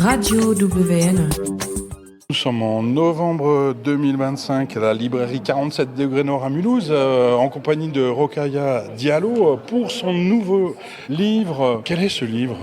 Radio WN. Nous sommes en novembre 2025 à la librairie 47 degrés Nord à Mulhouse, en compagnie de Rokhaya Diallo pour son nouveau livre. Quel est ce livre ?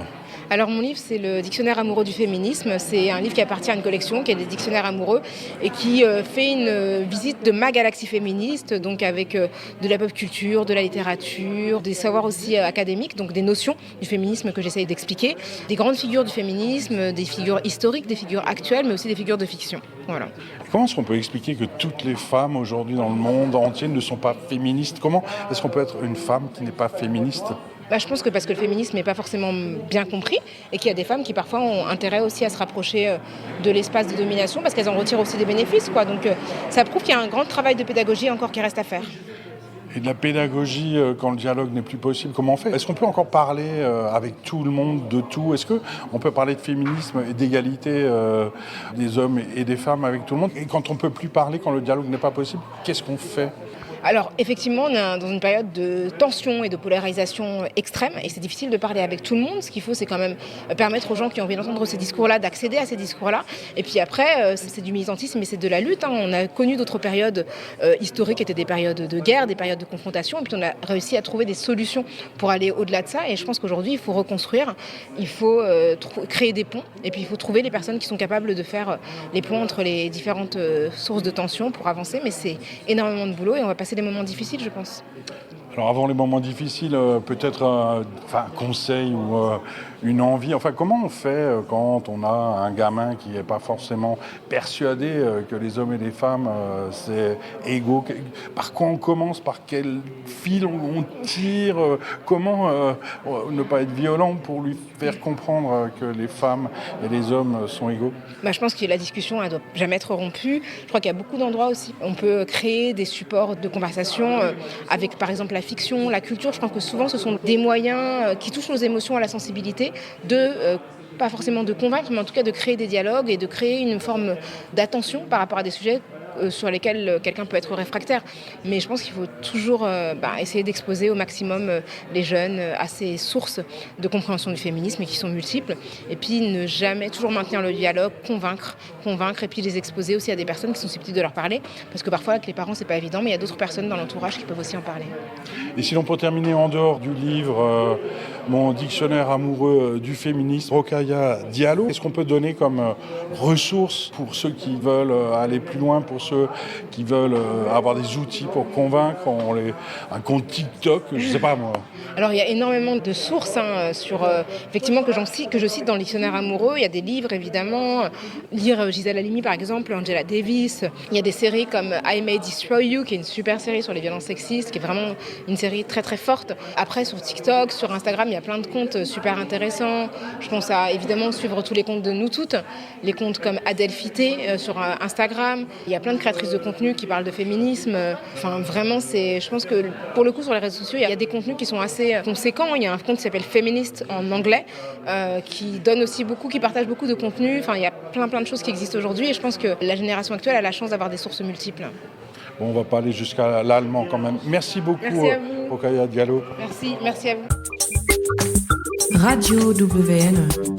Alors mon livre, c'est le dictionnaire amoureux du féminisme. C'est un livre qui appartient à une collection qui est des dictionnaires amoureux et qui fait une visite de ma galaxie féministe, donc avec de la pop culture, de la littérature, des savoirs aussi académiques, donc des notions du féminisme que j'essaye d'expliquer, des grandes figures du féminisme, des figures historiques, des figures actuelles, mais aussi des figures de fiction. Voilà. Comment est-ce qu'on peut expliquer que toutes les femmes aujourd'hui dans le monde entier ne sont pas féministes ? Comment est-ce qu'on peut être une femme qui n'est pas féministe ? Je pense que parce que le féminisme n'est pas forcément bien compris et qu'il y a des femmes qui parfois ont intérêt aussi à se rapprocher de l'espace de domination parce qu'elles en retirent aussi des bénéfices, quoi. Donc ça prouve qu'il y a un grand travail de pédagogie encore qui reste à faire. Et de la pédagogie, quand le dialogue n'est plus possible, comment on fait ? Est-ce qu'on peut encore parler avec tout le monde de tout ? Est-ce qu'on peut parler de féminisme et d'égalité des hommes et des femmes avec tout le monde ? Et quand on ne peut plus parler, quand le dialogue n'est pas possible, qu'est-ce qu'on fait ? Alors effectivement, on est dans une période de tension et de polarisation extrême et c'est difficile de parler avec tout le monde. Ce qu'il faut, c'est quand même permettre aux gens qui ont envie d'entendre ces discours-là d'accéder à ces discours-là. Et puis après, c'est du militantisme, mais c'est de la lutte. On a connu d'autres périodes historiques qui étaient des périodes de guerre, des périodes de confrontation. Et puis on a réussi à trouver des solutions pour aller au-delà de ça. Et je pense qu'aujourd'hui, il faut reconstruire, il faut créer des ponts. Et puis il faut trouver les personnes qui sont capables de faire les ponts entre les différentes sources de tension pour avancer. Mais c'est énormément de boulot et on va passer des moments difficiles, je pense. Alors avant les moments difficiles, peut-être un conseil ou une envie. Enfin, comment on fait quand on a un gamin qui n'est pas forcément persuadé que les hommes et les femmes, c'est égaux ? Par quoi on commence ? Par quel fil on tire ? Comment ne pas être violent pour lui faire comprendre que les femmes et les hommes sont égaux ? Je pense que la discussion, elle ne doit jamais être rompue. Je crois qu'il y a beaucoup d'endroits aussi. On peut créer des supports de conversation avec, par exemple, la fiction, la culture. Je pense que souvent, ce sont des moyens qui touchent nos émotions à la sensibilité, pas forcément de convaincre, mais en tout cas de créer des dialogues et de créer une forme d'attention par rapport à des sujets sur lesquels quelqu'un peut être réfractaire. Mais je pense qu'il faut toujours essayer d'exposer au maximum les jeunes à ces sources de compréhension du féminisme qui sont multiples. Et puis ne jamais, toujours maintenir le dialogue, convaincre et puis les exposer aussi à des personnes qui sont susceptibles de leur parler. Parce que parfois avec les parents c'est pas évident, mais il y a d'autres personnes dans l'entourage qui peuvent aussi en parler. Et sinon pour terminer en dehors du livre, mon dictionnaire amoureux du féminisme, Rokhaya Diallo, est-ce qu'on peut donner comme ressources pour ceux qui veulent aller plus loin, pour ceux qui veulent avoir des outils pour convaincre, un compte TikTok, je sais pas moi. Alors il y a énormément de sources effectivement que je cite dans le dictionnaire amoureux. Il y a des livres évidemment, lire Gisèle Halimi par exemple, Angela Davis. Il y a des séries comme I May Destroy You qui est une super série sur les violences sexistes, qui est vraiment une série très très forte. Après sur TikTok, sur Instagram, il y a plein de comptes super intéressants. Je pense à évidemment suivre tous les comptes de nous toutes, les comptes comme Adelphité sur Instagram. Il y a plein de créatrices de contenu qui parlent de féminisme. Enfin vraiment, je pense que pour le coup sur les réseaux sociaux, il y a des contenus qui sont assez conséquents. Il y a un compte qui s'appelle Feminist en anglais qui donne aussi beaucoup, qui partage beaucoup de contenu. Enfin, il y a plein de choses qui existent aujourd'hui et je pense que la génération actuelle a la chance d'avoir des sources multiples. Bon, on va pas aller jusqu'à l'allemand quand même. Merci beaucoup, Rokhaya Diallo. Merci à vous. Radio WN.